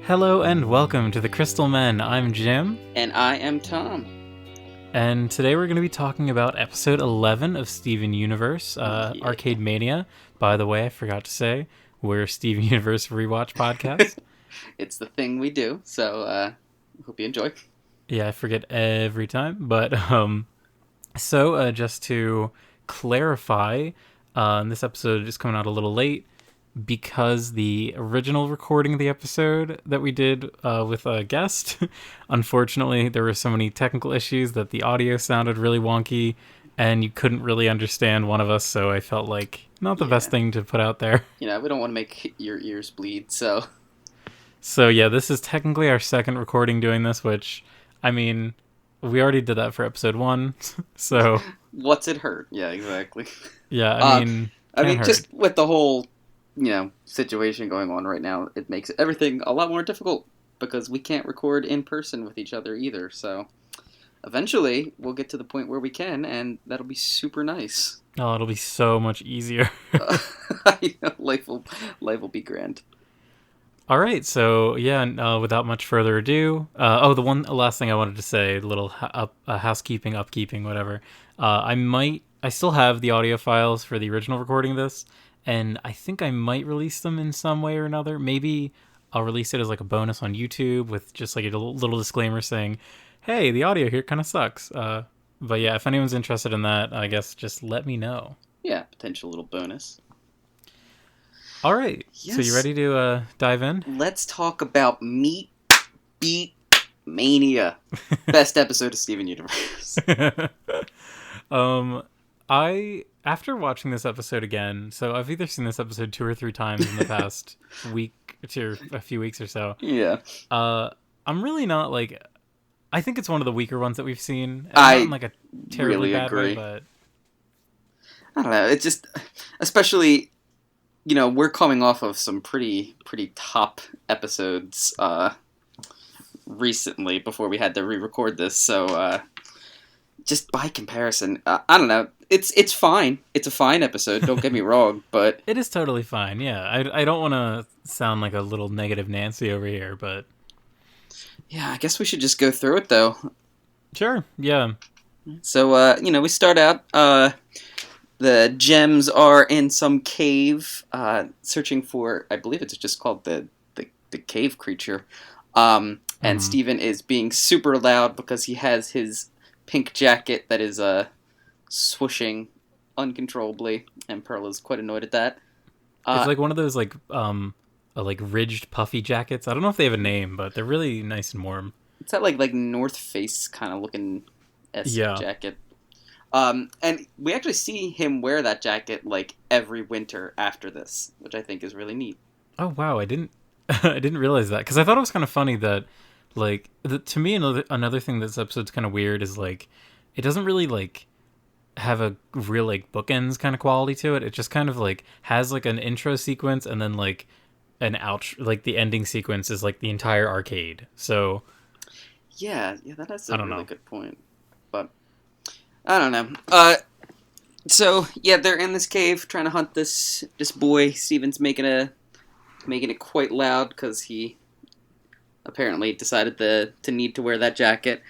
Hello and welcome to the Crystal Men. I'm Jim. And I am Tom. And today we're going to be talking about episode 11 of Steven Universe, Yeah. Arcade Mania. By the way, I forgot to say, we're a Steven Universe rewatch podcast. It's the thing we do, so hope you enjoy. Yeah, I forget every time. But, just to clarify, this episode is coming out a little late because the original recording of the episode that we did with a guest, unfortunately, there were so many technical issues that the audio sounded really wonky and you couldn't really understand one of us, so I felt like not the best thing to put out there. You know, we don't want to make your ears bleed, so... So yeah, this is technically our second recording doing this, which, I mean, we already did that for episode 1, so... What's it hurt? Yeah, exactly. Yeah, I mean, just with the whole... situation going on right now, it makes everything a lot more difficult because we can't record in person with each other either. So eventually we'll get to the point where we can, and that'll be super nice. Oh, it'll be so much easier. Life will be grand. All right, so yeah, without much further ado, the last thing I wanted to say, little housekeeping, upkeeping, whatever. I still have the audio files for the original recording of this. And I think I might release them in some way or another. Maybe I'll release it as like a bonus on YouTube with just like a little disclaimer saying, hey, the audio here kind of sucks. But yeah, if anyone's interested in that, I guess just let me know. Yeah, potential little bonus. All right. Yes. So you ready to dive in? Let's talk about Meat Beat Mania. Best episode of Steven Universe. After watching this episode again, so I've either seen this episode 2 or 3 times in the past week to a few weeks or so. Yeah. I'm really not like... I think it's one of the weaker ones that we've seen. I not in like a terribly really bad agree. way, but... I don't know. It's just... Especially, we're coming off of some pretty top episodes recently before we had to re-record this, so... just by comparison, I don't know. It's fine. It's a fine episode. Don't get me wrong, but it is totally fine. Yeah, I don't want to sound like a little negative Nancy over here, but yeah, I guess we should just go through it though. Sure. Yeah. So we start out. The gems are in some cave, searching for. I believe it's just called the cave creature. And Steven is being super loud because he has his pink jacket that is swooshing uncontrollably, and Pearl is quite annoyed at that. It's like one of those like ridged puffy jackets. I don't know if they have a name, but they're really nice and warm. It's that like North Face kind of looking jacket. And we actually see him wear that jacket like every winter after this, which I think is really neat. Oh wow, I didn't realize that, because I thought it was kind of funny that like to me another thing this episode's kind of weird is like it doesn't really like have a real like bookends kind of quality to it. It just kind of like has like an intro sequence and then like an like the ending sequence is like the entire arcade. So yeah, that is a really good point. But I don't know. So yeah, they're in this cave trying to hunt this boy. Steven's making it quite loud because he apparently decided to need to wear that jacket.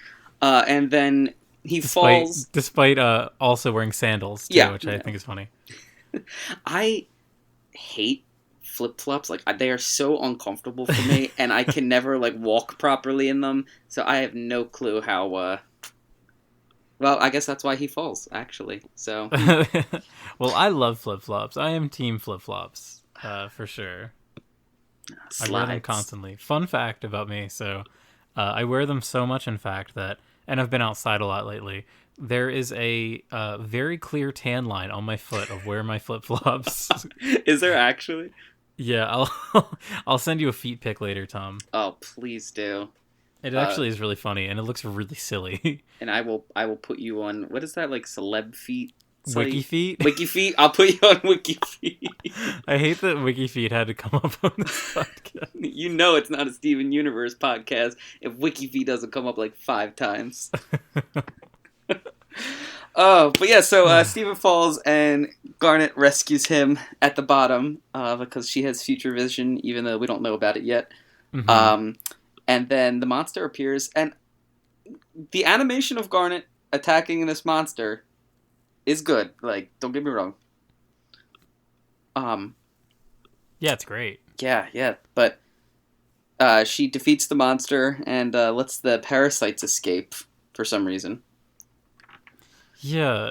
And then he falls. Despite also wearing sandals, too, which I think is funny. I hate flip-flops. Like, they are so uncomfortable for me, and I can never, like, walk properly in them. So I have no clue how... Well, I guess that's why he falls, actually. So. Well, I love flip-flops. I am team flip-flops, for sure. Slides. I wear them constantly. Fun fact about me, so I wear them so much, in fact, that, and I've been outside a lot lately, there is a very clear tan line on my foot of where my flip-flops. Is there actually? Yeah, I'll send you a feet pic later, Tom. Oh, please do. It actually is really funny, and it looks really silly. And I will put you on, what is that, like, celeb feet? Wiki Feet? Wiki Feet? I'll put you on Wiki Feet. I hate that Wiki Feet had to come up on this podcast. You know it's not a Steven Universe podcast if Wiki Feet doesn't come up like 5 times. But yeah, so Steven falls and Garnet rescues him at the bottom because she has future vision, even though we don't know about it yet. Mm-hmm. Um, and then the monster appears, and the animation of Garnet attacking this monster is good. Like, don't get me wrong. Um, Yeah, it's great. yeah, yeah, but she defeats the monster and lets the parasites escape for some reason. Yeah,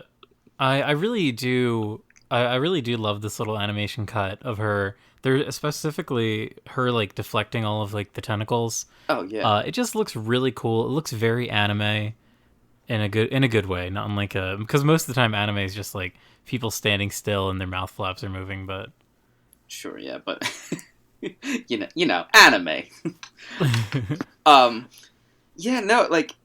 I really do. I really do love this little animation cut of her. There, specifically her like deflecting all of like the tentacles. Oh yeah, It just looks really cool. It looks very anime in a good way, not in like a because most of the time anime is just like people standing still and their mouth flaps are moving, but sure, yeah, but anime. Um, yeah, no, like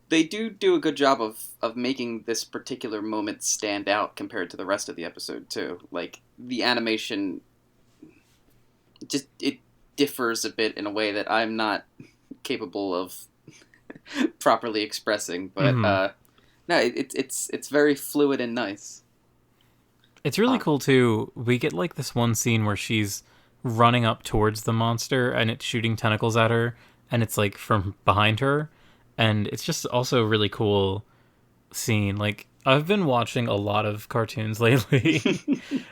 they do a good job of making this particular moment stand out compared to the rest of the episode too. Like the animation, just it differs a bit in a way that I'm not capable of properly expressing. But hmm no, it's very fluid and nice. it's really Uh, cool too. We get like this one scene where she's running up towards the monster and it's shooting tentacles at her, and it's like from behind her, and it's just also really cool scene. Like I've been watching a lot of cartoons lately.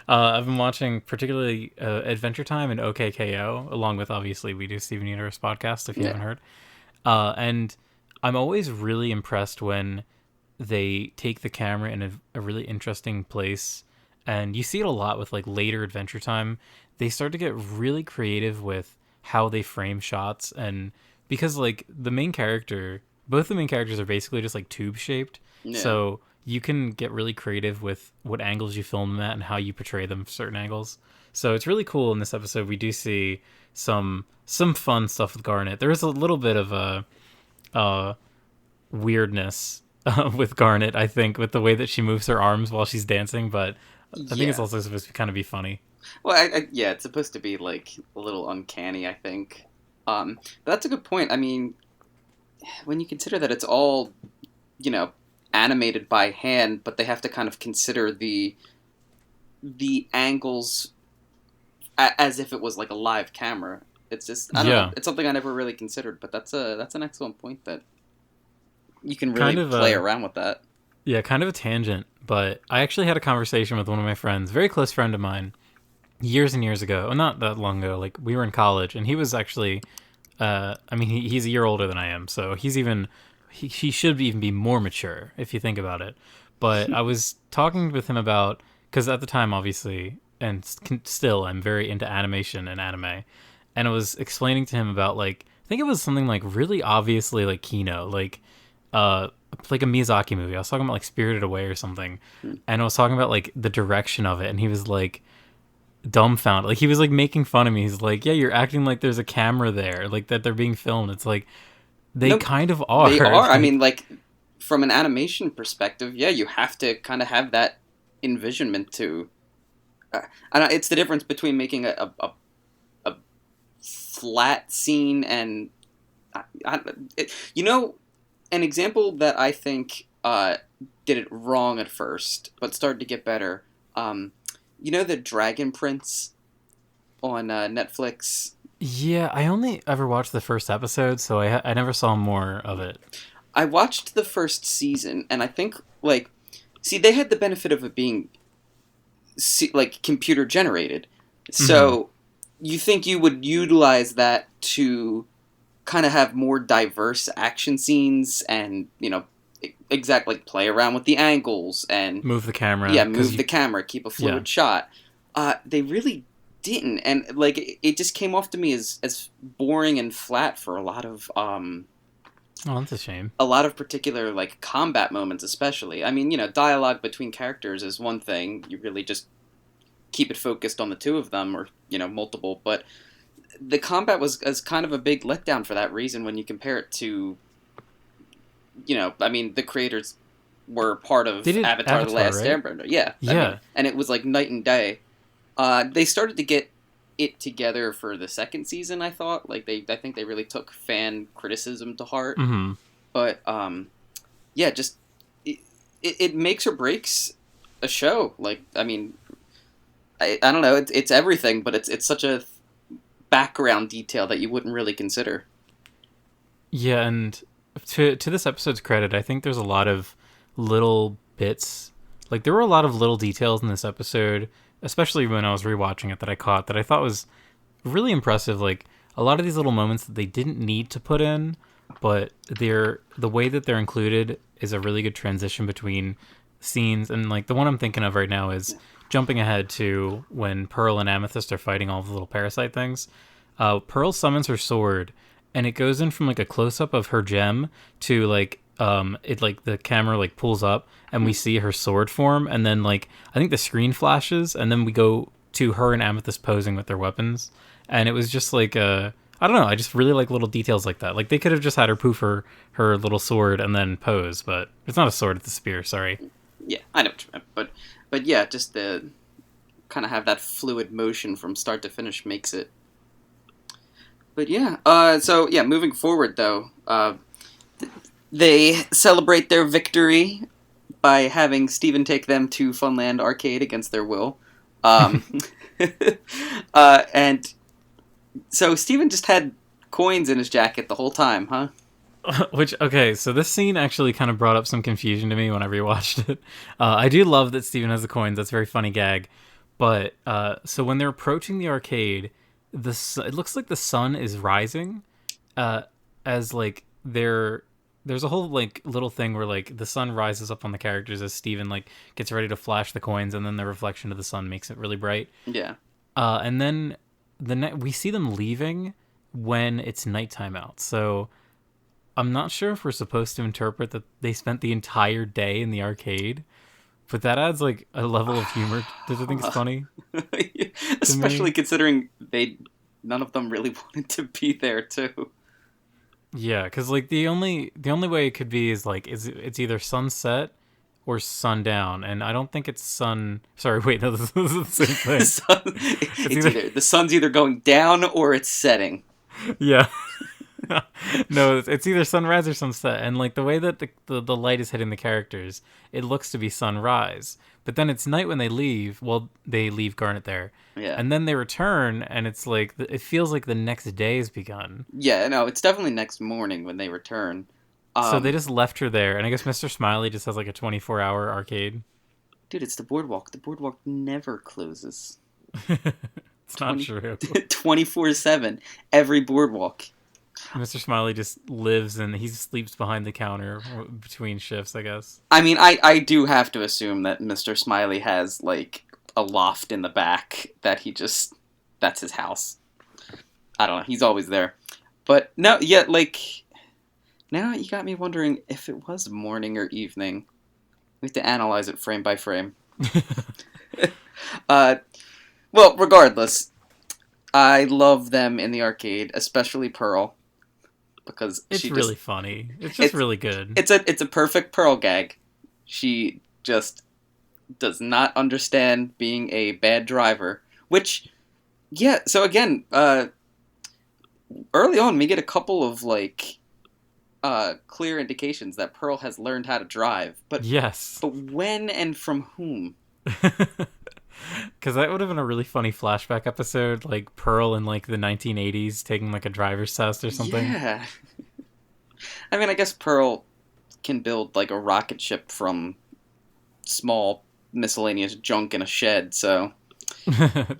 I've been watching particularly Adventure Time and OKKO, along with obviously we do Steven Universe podcast if you yeah, haven't heard. And I'm always really impressed when they take the camera in a really interesting place. And you see it a lot with like later Adventure Time. They start to get really creative with how they frame shots. And because like the main character, both the main characters are basically just like tube shaped. yeah, So you can get really creative with what angles you film them at and how you portray them for certain angles. So it's really cool in this episode. We do see some fun stuff with Garnet. There is a little bit of a weirdness with Garnet, I think, with the way that she moves her arms while she's dancing. But I think it's yeah. also supposed to kind of be funny. Well, yeah, it's supposed to be like a little uncanny, I think. But that's a good point. I mean, when you consider that it's all, you know, animated by hand, but they have to kind of consider the angles as if it was like a live camera. It's just I don't know. Yeah, It's something I never really considered, but that's an excellent point that you can really kind of play a around with that. kind of a tangent. But I actually had a conversation with one of my friends, very close friend of mine, years and years ago. Well, not that long ago. Like we were in college, and he was actually I mean, he's a year older than I am, so he should even be more mature if you think about it. But I was talking with him about because at the time, obviously, and still, I'm very into animation and anime, and I was explaining to him about like I think it was something like really obviously like Kino, uh like a Miyazaki movie. I was talking about like Spirited Away or something, and I was talking about like the direction of it, and he was like dumbfounded. Like he was like making fun of me. He's like, "Yeah, you're acting like there's a camera there, like that they're being filmed." It's like they No, kind of they are. are. I mean, Like, like from an animation perspective, yeah, you have to kind of have that envisionment to. It's the difference between making a flat scene and you know, an example that I think did it wrong at first, but started to get better. Um, you know the Dragon Prince on Netflix. yeah, I only ever watched the first episode, so I never saw more of it. I watched the first season, and I think like, see, they had the benefit of it being like computer generated, Mm-hmm. so you think you would utilize that to kind of have more diverse action scenes and exact like play around with the angles and Move the camera yeah, because move you, the camera, keep a yeah. fluid shot. They really didn't, and like it just came off to me as boring and flat for Oh, that's a shame. a lot of particular like combat moments, especially. I mean, dialogue between characters is one thing. You really just keep it focused on the two of them, or multiple. But the combat was as kind of a big letdown for that reason when you compare it to I mean, the creators were part They of did Avatar: The Avatar, Last right? Airbender. Yeah, I mean, Yeah. and it was like night and day. They started to get it together for the second season. I thought, like I think they really took fan criticism to heart. Mm-hmm. But yeah, just it makes or breaks a show. Like, I mean, I don't know, it's everything, but it's such a background detail that you wouldn't really consider. Yeah, and to this episode's credit, I think there's a lot of little bits. Like there were a lot of little details in this episode, especially when I was rewatching it that I caught that I thought was really impressive. Like a lot of these little moments that they didn't need to put in, but the way that they're included is a really good transition between scenes. And like the one I'm thinking of right now is jumping ahead to when Pearl and Amethyst are fighting all the little parasite things. Pearl summons her sword, and it goes in from like a close up of her gem to like it like the camera like pulls up and we see her sword form, and then like I think the screen flashes, and then we go to her and Amethyst posing with their weapons, and it was just like I don't know. I just really like little details like that. Like they could have just had her poof her little sword and then pose, but it's not a sword; it's a spear. Sorry. Yeah, I know what you meant, but yeah, just the kind of have that fluid motion from start to finish makes it. But yeah, so yeah, moving forward though, they celebrate their victory by having Steven take them to Funland Arcade against their will. Um, and so Steven just had coins in his jacket the whole time, huh? Which, okay, so this scene actually kind of brought up some confusion to me when I rewatched it. I do love that Steven has the coins. That's a very funny gag. But so when they're approaching the arcade, it looks like the sun is rising, as like there's a whole like little thing where like the sun rises up on the characters as Steven like gets ready to flash the coins, and then the reflection of the sun makes it really bright. Yeah. And then we see them leaving when it's nighttime out. So I'm not sure if we're supposed to interpret that they spent the entire day in the arcade, but that adds like a level of humor. Did you think it's funny? Especially considering none of them really wanted to be there too. Yeah, because like the only way it could be is like it's either sunset or sundown, and I don't think it's sun. Sorry, wait, no, this is the same thing. It's either the sun's either going down or it's setting. Yeah. No, it's either sunrise or sunset, and like the way that the light is hitting the characters, it looks to be sunrise. But then it's night when they leave. Well, they leave Garnet there, Yeah. and then they return, and it's like it feels like the next day has begun. Yeah, no, it's definitely next morning when they return. So they just left her there, and I guess Mr. Smiley just has like a 24-hour arcade. Dude, it's the boardwalk. The boardwalk never closes. It's not true. 24/7, every boardwalk. Mr. Smiley just lives and he sleeps behind the counter between shifts, I guess. I mean, I do have to assume that Mr. Smiley has, like, a loft in the back that that's his house. I don't know, he's always there. But, no, yeah, like, now you got me wondering if it was morning or evening. We have to analyze it frame by frame. Well, regardless, I love them in the arcade, especially Pearl. Because it's she really funny. It's really good. It's a perfect Pearl gag. She just does not understand being a bad driver. Which, yeah. So again, early on, we get a couple of like clear indications that Pearl has learned how to drive. But yes. But when and from whom? Because that would have been a really funny flashback episode, like Pearl in like the 1980s taking like a driver's test or something. Yeah. I mean, I guess Pearl can build like a rocket ship from small miscellaneous junk in a shed, so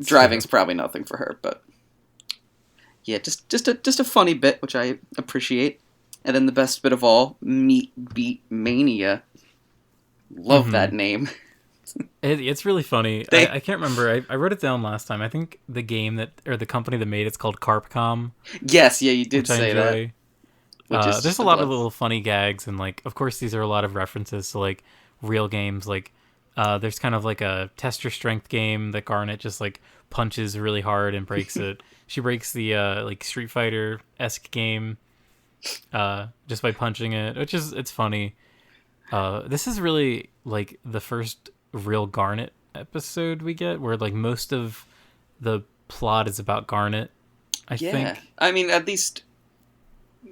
driving's probably nothing for her. But yeah, just a funny bit, which I appreciate. And then the best bit of all, Meat Beat Mania. Love that name. It's really funny. I can't remember. I wrote it down last time. I think the game the company that made it's called Carpcom. Yes, yeah, you did say that. There's a lot of little funny gags, and like, of course, these are a lot of references to like real games. Like, there's kind of like a test your strength game that Garnet just like punches really hard and breaks it. She breaks the like Street Fighter-esque game just by punching it, it's funny. This is really like the first real Garnet episode we get, where like most of the plot is about Garnet. I think. I mean, at least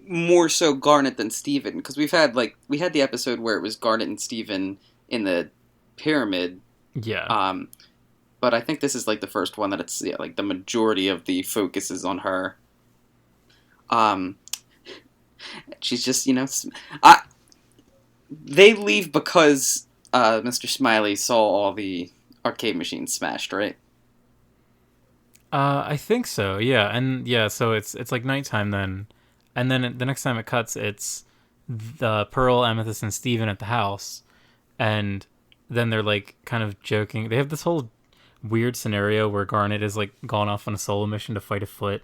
more so Garnet than Steven, because we had the episode where it was Garnet and Steven in the pyramid. Yeah. but I think this is like the first one that it's like the majority of the focus is on her. Um, she's just I they leave because Mr. Smiley saw all the arcade machines smashed, right? I think so. Yeah, and yeah, so it's like nighttime then, and then the next time it cuts, it's the Pearl, Amethyst, and Steven at the house, and then they're like kind of joking. They have this whole weird scenario where Garnet is like gone off on a solo mission to fight a foot,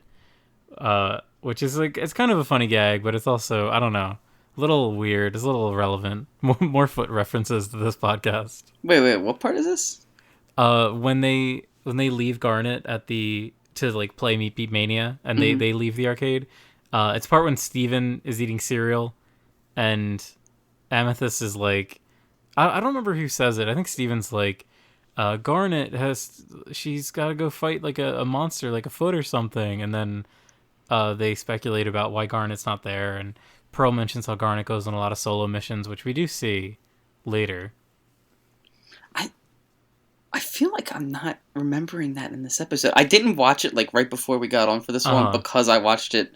which is like it's kind of a funny gag, but it's also I don't know, a little weird. It's a little irrelevant. More foot references to this podcast. Wait, what part is this? When they leave Garnet at the to like play Meat Beat Mania, and they Mm-hmm. they leave the arcade. It's part when Steven is eating cereal, and Amethyst is like, I don't remember who says it. I think Steven's like, Garnet she's got to go fight like a monster, like a foot or something, and then they speculate about why Garnet's not there, and Pearl mentions how Garnet goes on a lot of solo missions, which we do see later. I I feel like I'm not remembering that in this episode. I didn't watch it like right before we got on for this Uh one huh. because I watched it,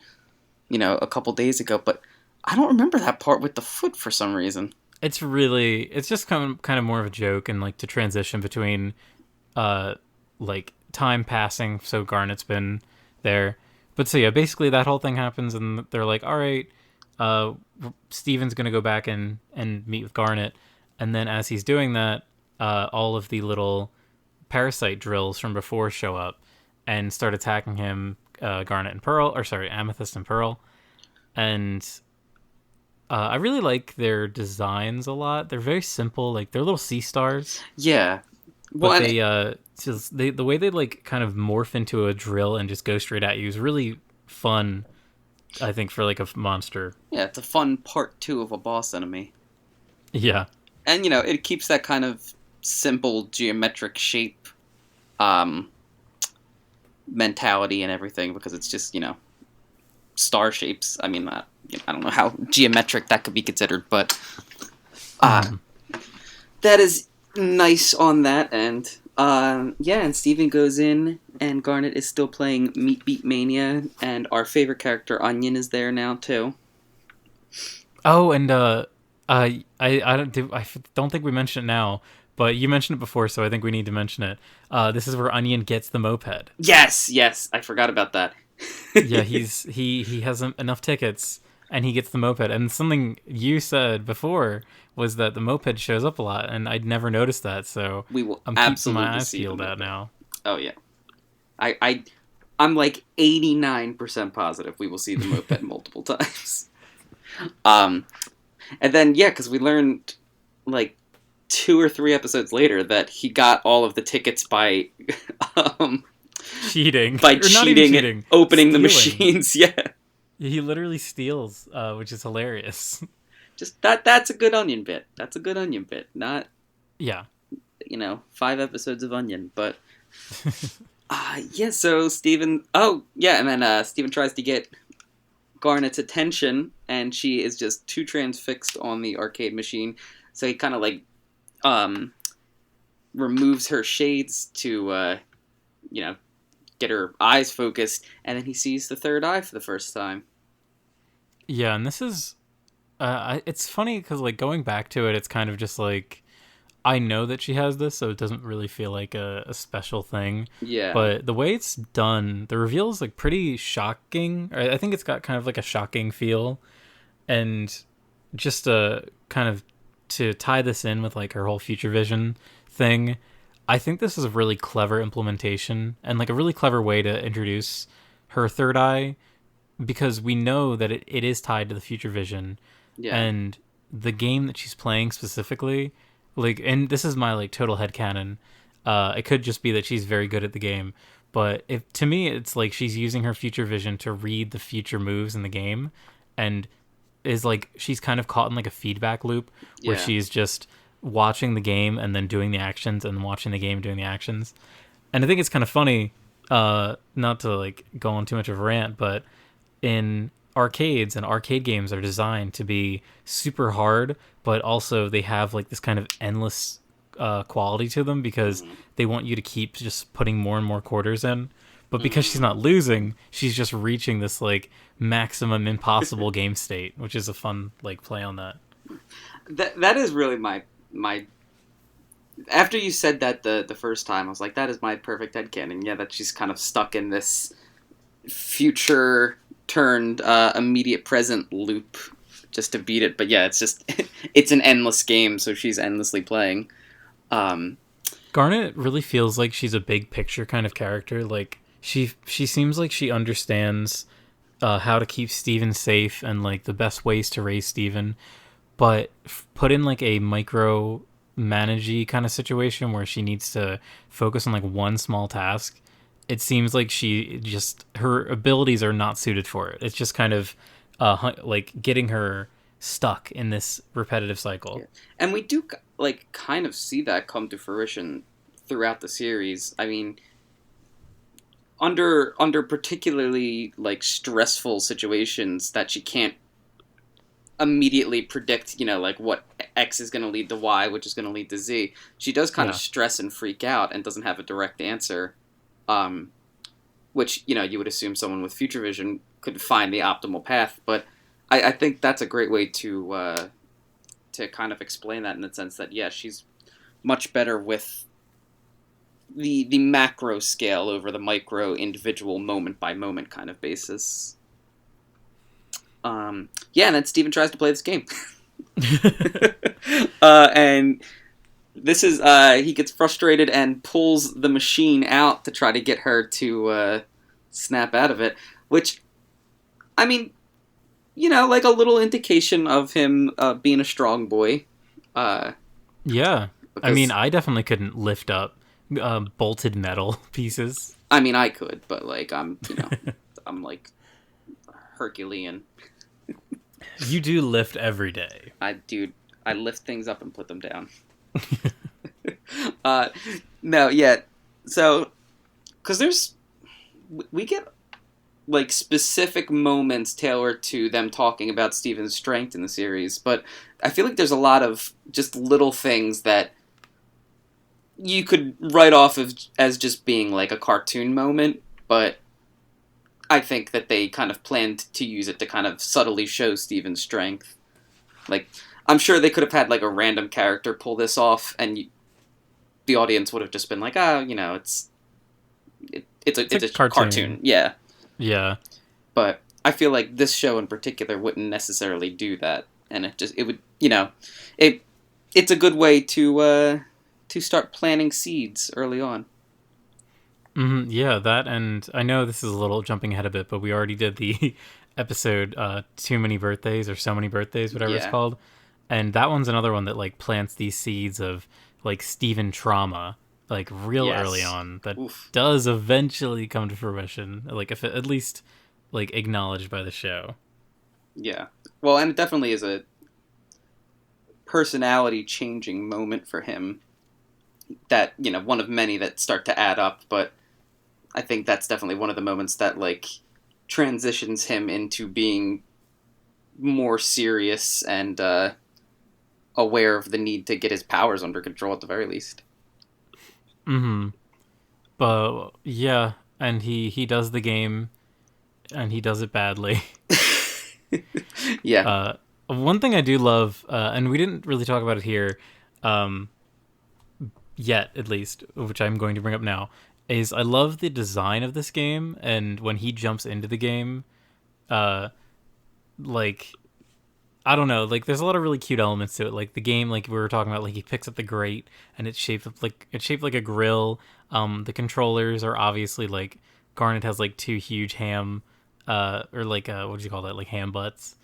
a couple days ago. But I don't remember that part with the foot for some reason. It's just kind of more of a joke and like to transition between uh like time passing, so Garnet's been there. But so yeah, basically that whole thing happens and they're like, all right, uh Steven's gonna go back and meet with Garnet, and then as he's doing that, all of the little parasite drills from before show up and start attacking him, Garnet and Pearl, or sorry, Amethyst and Pearl. And I really like their designs a lot. They're very simple, like they're little sea stars, Yeah. Well, but and the way they like kind of morph into a drill and just go straight at you is really fun. I think for like a monster. yeah, it's a fun part two of a boss enemy, Yeah, and it keeps that kind of simple geometric shape, um, mentality and everything because it's just star shapes. I mean, I don't know how geometric that could be considered, but uh, mm. that is nice on that end. Yeah, and Steven goes in, and Garnet is still playing Meat Beat Mania, and our favorite character, Onion, is there now, too. Oh, and I don't think we mentioned it now, but you mentioned it before, so I think we need to mention it. This is where Onion gets the moped. Yes, I forgot about that. Yeah, he has enough tickets and he gets the moped. And something you said before was that the moped shows up a lot, and I'd never noticed that. So We will I'm keeping my absolutely eyes see the peeled at moped. now. Oh, yeah. I'm like 89% positive we will see the moped multiple times. Um, and then, yeah, because we learned, like, 2 or 3 episodes later that he got all of the tickets by um, Cheating, by or not even cheating and cheating, opening the stealing. machines. Yeah, He literally steals, which is hilarious. just that's a good onion bit. That's a good onion bit. Not Yeah. 5 episodes of onion, but yeah. So Steven, oh yeah, and then Steven tries to get Garnet's attention, and she is just too transfixed on the arcade machine. So he kind of like um, removes her shades to you know get her eyes focused, and then he sees the third eye for the first time. Yeah, and this is it's funny because like going back to it, it's kind of just like I know that she has this, so it doesn't really feel like a special thing. Yeah, But the way it's done, the reveal is like pretty shocking. I think it's got kind of like a shocking feel, and just kind of to tie this in with like her whole future vision thing. I think this is a really clever implementation and like a really clever way to introduce her third eye, because we know that it is tied to the future vision, yeah, and the game that she's playing specifically, like, and this is my like total headcanon, it could just be that she's very good at the game, but if to me it's like she's using her future vision to read the future moves in the game, and is like she's kind of caught in like a feedback loop where yeah. she's just watching the game and then doing the actions and watching the game doing the actions. And I think it's kind of funny, not to like go on too much of a rant, but in arcades and arcade games are designed to be super hard, but also they have like this kind of endless quality to them because Mhm. they want you to keep just putting more and more quarters in. But because she's not Mm. losing, she's just reaching this like maximum impossible game state, which is a fun like play on that. That is really my. After you said that the first time, I was like, that is my perfect headcanon. Yeah, that she's kind of stuck in this future turned immediate present loop just to beat it. But yeah, it's just it's an endless game, so she's endlessly playing. Um, Garnet really feels like she's a big picture kind of character. Like she seems like she understands how to keep Steven safe and like the best ways to raise Steven, but put in like a micro managey kind of situation where she needs to focus on like one small task. It seems like she just her abilities are not suited for it. It's just kind of like getting her stuck in this repetitive cycle. yeah. And we do like kind of see that come to fruition throughout the series. I mean, under particularly like stressful situations that she can't immediately predict, like what X is going to lead to Y, which is going to lead to Z. She does kind of Yeah. stress and freak out and doesn't have a direct answer, um, which you would assume someone with future vision could find the optimal path. But I think that's a great way to kind of explain that in the sense that yeah, she's much better with the macro scale over the micro individual moment by moment kind of basis. Yeah, and then Steven tries to play this game. And this is he gets frustrated and pulls the machine out to try to get her to snap out of it, which I mean, like a little indication of him being a strong boy, uh, Yeah. I mean, because I definitely couldn't lift up bolted metal pieces. I mean I could, but like I'm like Herculean. You do lift every day. I lift things up and put them down. uh, no, yeah. So, because we get like specific moments tailored to them talking about Steven's strength in the series, but I feel like there's a lot of just little things that you could write off as just being like a cartoon moment, but I think that they kind of planned to use it to kind of subtly show Steven's strength. Like, I'm sure they could have had like a random character pull this off, and the audience would have just been like, it's It's a a cartoon, cartoon. yeah. Yeah. But I feel like this show in particular wouldn't necessarily do that, and it would it it's a good way to start planting seeds early on. Yeah, that, and I know this is a little jumping ahead a bit, but we already did the episode Too Many Birthdays or So Many Birthdays, whatever it's Yeah. called. And that one's another one that like plants these seeds of like Steven trauma like real early Yes. on that Oof. does eventually come to fruition. Like if it, at least like acknowledged by the show. Yeah. Well, and it definitely is a personality changing moment for him that, one of many that start to add up, but I think that's definitely one of the moments that like transitions him into being more serious and aware of the need to get his powers under control at the very least. Mhm. But yeah, and he does the game and he does it badly. Yeah. Uh, one thing I do love, and we didn't really talk about it here, um, yet at least, which I'm going to bring up now, is I love the design of this game, and when he jumps into the game, uh, like I don't know, like there's a lot of really cute elements to it. Like the game, like we were talking about, like he picks up the grate and it's shaped like a grill. The controllers are obviously like Garnet has like two huge ham, or like what do you call that? Like ham butts.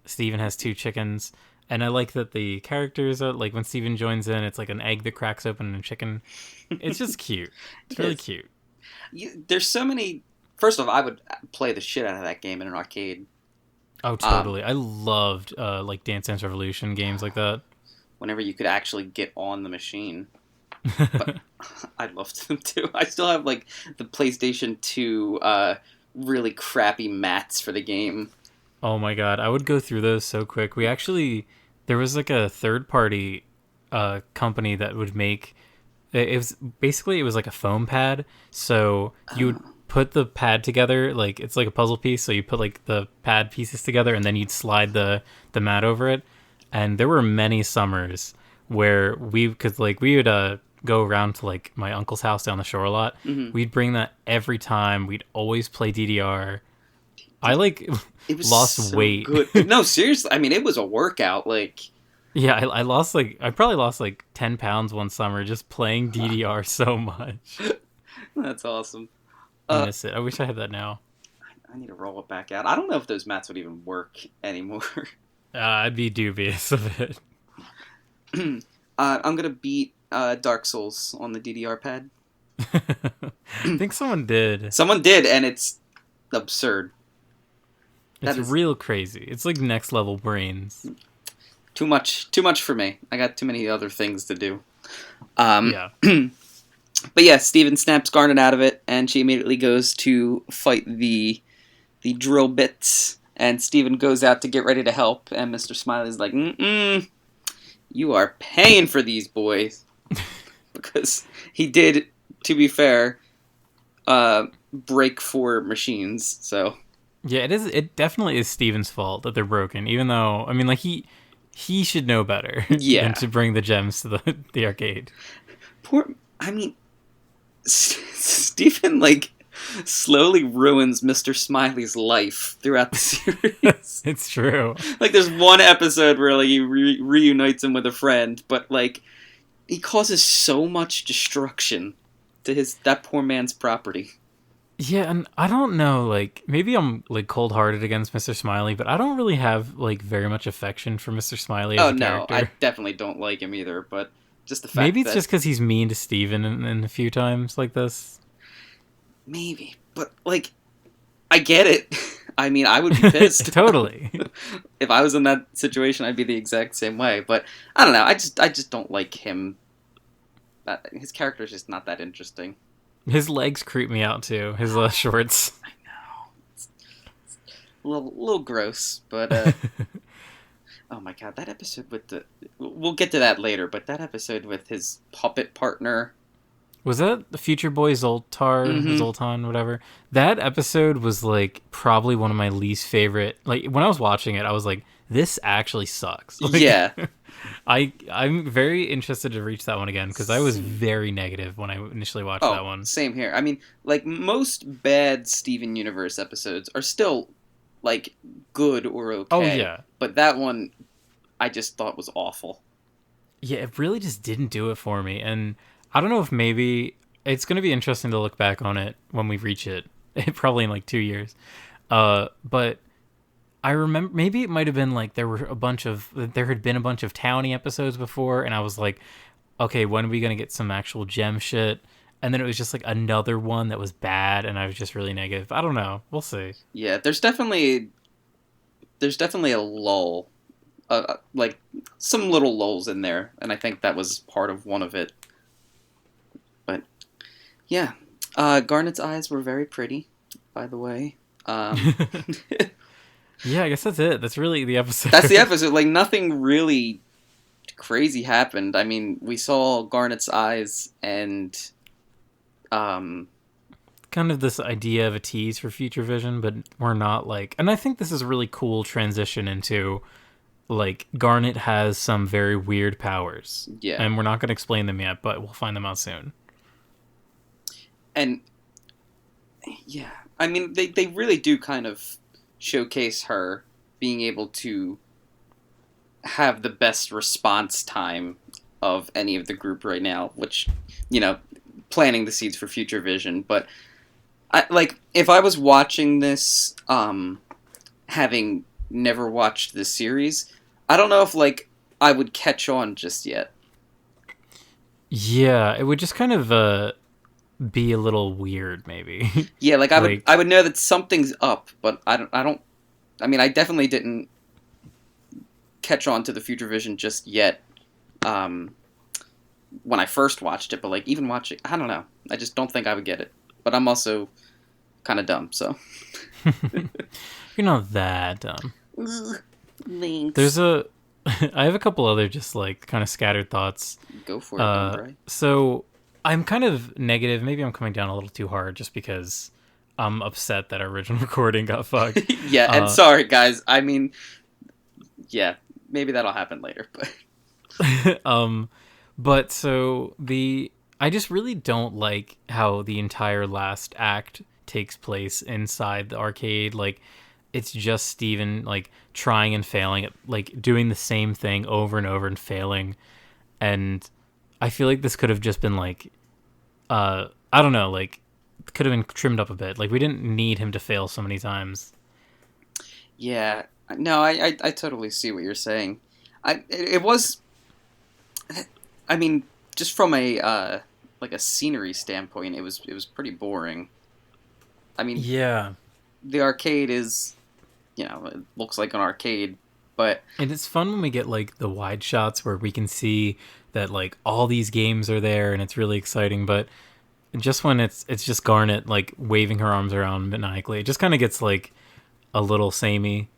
Steven has two chickens. And I like that the characters are like when Steven joins in, it's like an egg that cracks open and a chicken. It's just cute. It's It really is. cute. There's so many. First off, I would play the shit out of that game in an arcade. Oh, Um, totally. I loved like Dance Dance Revolution games like that. Whenever you could actually get on the machine, but I loved them too. I still have like the PlayStation 2 really crappy mats for the game. Oh my god, I would go through those so quick. We actually there was like a third party company that would make it was basically it was like a foam pad. So you would Oh. put the pad together like it's like a puzzle piece. So you put like the pad pieces together, and then you'd slide the mat over it. And there were many summers where we could like we would go around to like my uncle's house down the shore a lot. Hmm. We'd bring that every time. We'd always play DDR. I like It was lost so weight. good. No, seriously. I mean, it was a workout. Like, Yeah, I lost like I probably lost like 10 pounds one summer just playing DDR so much. that's awesome. I Uh, miss it. I wish I had that now. I need to roll it back out. I don't know if those mats would even work anymore. I'd be dubious of it. I'm gonna beat Dark Souls on the DDR pad. I think someone did. Someone did, and it's absurd. It's That is real crazy. It's like next level brains. too much. Too much for me. I got too many other things to do. Um, Yeah. but yeah, Steven snaps Garnet out of it, and she immediately goes to fight the drill bits. And Steven goes out to get ready to help, and Mr. Smiley's like, "Mm-mm, you are paying for these boys," because he did, to be fair, break 4 machines. So Yeah, it is. It definitely is Steven's fault that they're broken. Even though, I mean, like he should know better than yeah, to bring the gems to the arcade. poor. I mean, Steven like slowly ruins Mr. Smiley's life throughout the series. It's true. Like, there's one episode where like he reunites him with a friend, but like he causes so much destruction to that poor man's property. Yeah, and I don't know, like maybe I'm like cold-hearted against Mr. Smiley, but I don't really have like very much affection for Mr. Smiley as Oh a no, I character. definitely don't like him either. But just the Maybe fact it's that just because he's mean to Steven in a few times like this. maybe, but like I get it. I mean, I would be pissed Totally. if I was in that situation. I'd be the exact same way. But I don't know. I just don't like him. His character is just not that interesting. His legs creep me out too. His shorts. I know. It's a little gross, but oh my god, that episode with the we'll get to that later, but that episode with his puppet partner. Was that the Future Boy Mhm. Zoltan, whatever? That episode was like probably one of my least favorite. Like when I was watching it, I was like, "This actually sucks." Like, Yeah. I'm very interested to reach that one again because I was very negative when I initially watched that Oh, one. same here. I mean, like most bad Steven Universe episodes are still like good or Oh okay, yeah, but that one I just thought was awful. yeah. It really just didn't do it for me, and I don't know if maybe it's going to be interesting to look back on it when we reach it, probably in like 2 years. But I remember maybe it might have been like there had been a bunch of Towny episodes before, and I was like, okay, when are we gonna get some actual gem shit? And then it was just like another one that was bad, and I was just really negative. I don't know. We'll see. Yeah, there's definitely a lull, like some little lulls in there, and I think that was part of one of it. But yeah, Garnet's eyes were very pretty, by the way. Yeah, I guess that's it. That's really the That's the episode. episode. Like nothing really crazy happened. I mean, we saw Garnet's eyes, and um, Kind of this idea of a tease for future vision, but we're not like. And I think this is a really cool transition into like Garnet has some very weird powers, yeah, and we're not going to explain them yet, but we'll find them out soon. and yeah, I mean, they really do kind of showcase her being able to have the best response time of any of the group right now, which, you know, planting the seeds for future vision. But I like if I was watching this, having never watched this series, I don't know if like I would catch on just yet. Yeah, it would just kind of be a little weird, maybe. Yeah, like I would Like, I would know that something's up, but I don't. I mean, I definitely didn't catch on to the future vision just yet. Um, when I first watched it, but like even watching, I don't know. I just don't think I would get it. But I'm also kind of dumb, so. you're not that dumb. Ugh, Thanks. There's a I have a couple other just like kind of scattered thoughts. Go for it, hombre. So I'm kind of negative. Maybe I'm coming down a little too hard just because I'm upset that our original recording got fucked. Yeah, and Uh, sorry guys. I mean, yeah, maybe that'll happen later, but um, but so the I just really don't like how the entire last act takes place inside the arcade. Like it's just Steven like trying and failing at like doing the same thing over and over and failing. And I feel like this could have just been like I don't know, like could have been trimmed up a bit. Like we didn't need him to fail so many times. yeah, no, I totally see what you're saying. It was, I mean, just from a like a scenery standpoint, it was pretty boring. I mean, Yeah. the arcade is, it looks like an arcade, but And it's fun when we get like the wide shots where we can see that like all these games are there and it's really exciting, but just when it's just Garnet like waving her arms around maniacally, it just kind of gets like a little samey.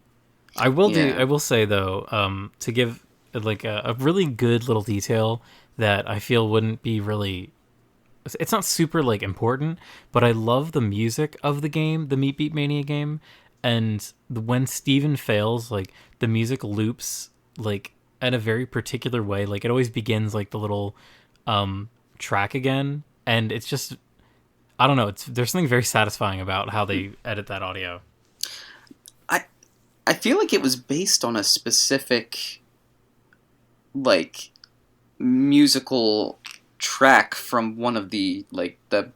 yeah, I will say though, to give like a really good little detail that I feel wouldn't be really it's not super like important, but I love the music of the game, the Meat Beat Mania game, and when Steven fails, like the music loops like at a very particular way. Like it always begins like the little track again, and it's just I don't know. It's there's something very satisfying about how they edit that audio. I I feel like it was based on a specific like musical track from one of the like the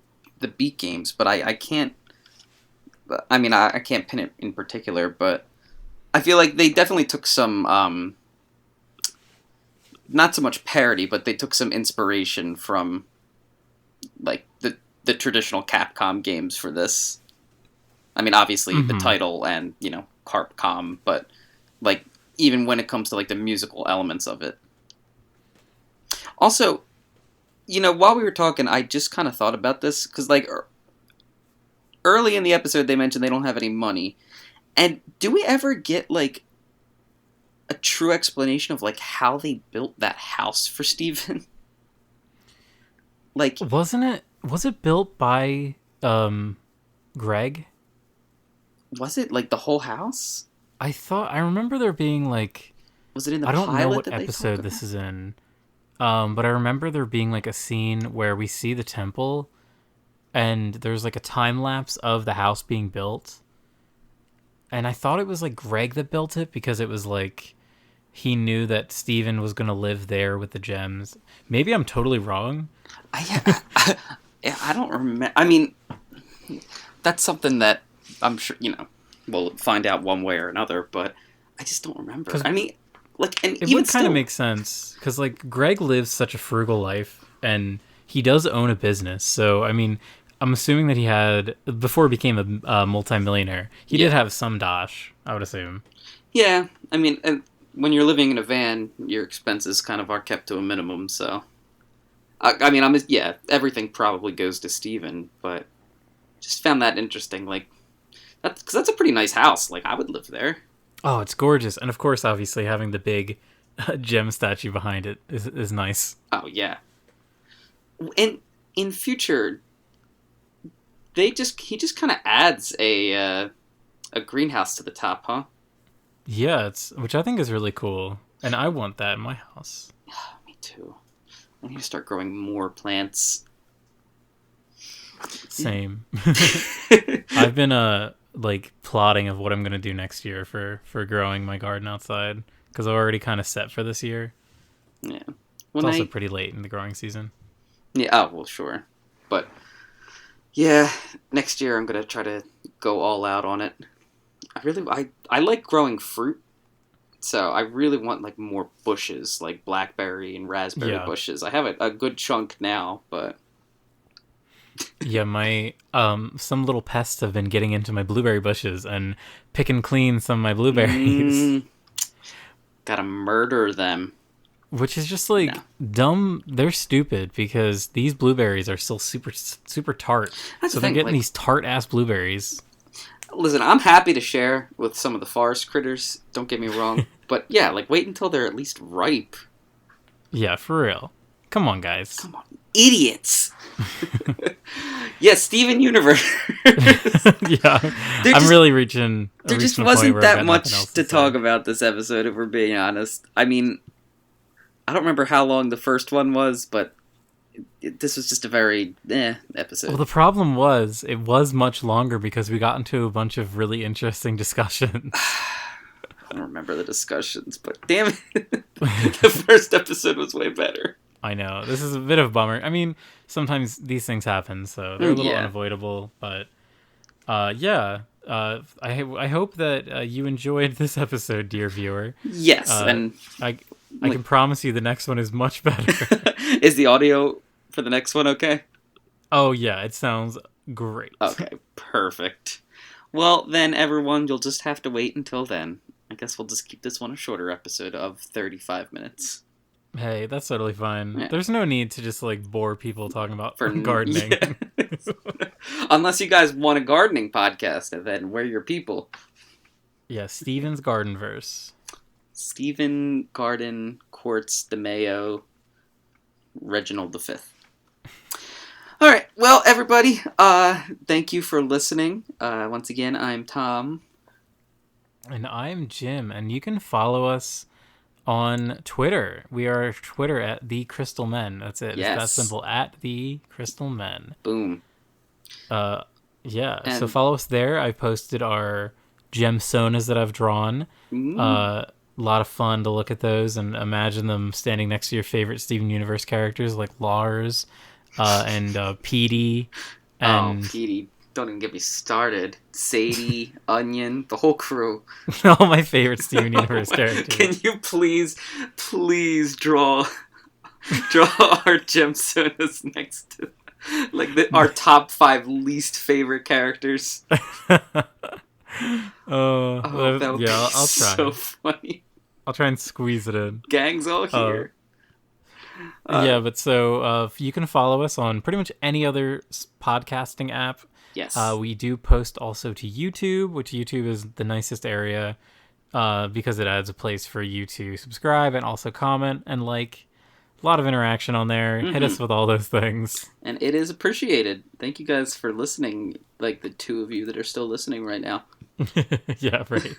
beat games, but I can't. I mean, I can't pin it in particular, but I feel like they definitely took some not so much parody, but they took some inspiration from like the traditional Capcom games for this. I mean, obviously the Mm-hmm. title and Carpcom, but like even when it comes to like the musical elements of it. Also, while we were talking, I just kind of thought about this because like early in the episode they mentioned they don't have any money, and do we ever get like a true explanation of like how they built that house for Steven? Like, Wasn't it? Was it built by Greg? was it like the whole house? I remember there being like Was it in the I don't know pilot what that they talk episode about? this is in. But I remember there being like a scene where we see the temple and there's like a time lapse of the house being built. And I thought it was like Greg that built it because it was like he knew that Steven was going to live there with the gems. Maybe I'm totally wrong. Yeah, I don't remember. I mean, that's something that I'm sure we'll find out one way or another. But I just don't remember. Because I mean, like, and it even would kind of still, make sense. Because, like, Greg lives such a frugal life and he does own a business. So, I mean, I'm assuming that he had, before he became a multimillionaire, he did yeah, have some dosh, I would assume. yeah. I mean, and when you're living in a van, your expenses kind of are kept to a minimum. So, I mean, yeah, everything probably goes to Steven, but just found that interesting. Like, that's because that's a pretty nice house. Like, I would live there. Oh, it's gorgeous. And of course, obviously, having the big gem statue behind it is nice. Oh yeah. And in future, he just kind of adds a greenhouse to the top, huh? Yeah, which I think is really cool. And I want that in my house. Me too. I need to start growing more plants. Same. I've been like plotting of what I'm gonna do next year for growing my garden outside because I'm already kind of set for this year. Yeah. It's When also I pretty late in the growing season. yeah, oh well, sure, but yeah, next year I'm gonna try to go all out on it. I like growing fruit, so I really want like more bushes, like blackberry and raspberry Yeah, bushes. I have a good chunk now, but yeah. My some little pests have been getting into my blueberry bushes and picking clean some of my blueberries, mm, gotta murder them. which is just No. like dumb. They're stupid because these blueberries are still super tart. That's the So they're thing. getting Like, these tart ass blueberries. Listen, I'm happy to share with some of the forest critters. Don't get me wrong, but yeah, like wait until they're at least ripe. Yeah, for real. Come on, guys. Come on, idiots. Yeah, Steven Universe. Yeah, I'm really reaching. There just a point wasn't where I've that got nothing much else to say. talk about this episode, if we're being honest. I mean, I don't remember how long the first one was, but this was just a very episode. Well, the problem was it was much longer because we got into a bunch of really interesting discussions. I don't remember the discussions, but damn it, the first episode was way better. I know. This is a bit of a bummer. I mean, sometimes these things happen, so they're a little unavoidable. But, yeah. I hope that you enjoyed this episode, dear viewer. Yes, and I can promise you the next one is much better. Is the audio for the next one okay? Oh, yeah. It sounds great. Okay, perfect. Well, then, everyone, you'll just have to wait until then. I guess we'll just keep this one a shorter episode of 35 minutes. Hey, that's totally fine. Yeah. There's no need to just like bore people talking about gardening. Yeah. Unless you guys want a gardening podcast, and then we're your people. Yeah, Steven's Gardenverse. Stephen Garden Quartz DeMayo Reginald V. All right, well, everybody, thank you for listening. Once again, I'm Tom. And I'm Jim, and you can follow us on Twitter. We are Twitter at The Crystal Men. That's it. Yes. It's that simple. At The Crystal Men. Boom. Yeah. And so follow us there. I've posted our gemstones that I've drawn. A lot of fun to look at those and imagine them standing next to your favorite Steven Universe characters like Lars and Petey. And Petey. Don't even get me started. Sadie, Onion, the whole crew. all my favorite Steven Universe characters. Can you please draw our gemstones next to like our top 5 least favorite characters? That would be I'll try. So funny. I'll try and squeeze it in. Gang's all here. Yeah, but so you can follow us on pretty much any other podcasting app. Yes. We do post also to YouTube, which YouTube is the nicest area because it adds a place for you to subscribe and also comment and like. A lot of interaction on there. Hit us with all those things. And it is appreciated. Thank you guys for listening, like the 2 of you that are still listening right now. Yeah, right.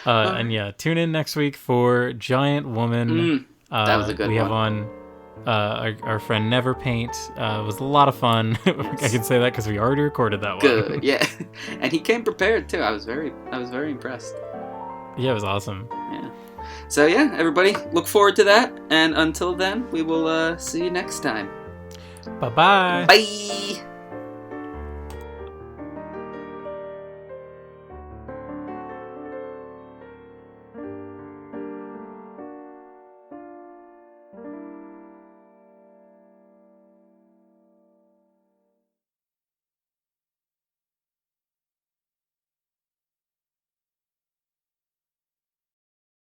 And yeah, tune in next week for Giant Woman. That was a good one. We have on our friend Neverpaint. It was a lot of fun. Yes. I can say that because we already recorded that one. Good, yeah. And he came prepared too. I was very impressed. Yeah, it was awesome. Yeah. So yeah, everybody, look forward to that. And until then, we will see you next time. Bye-bye. Bye.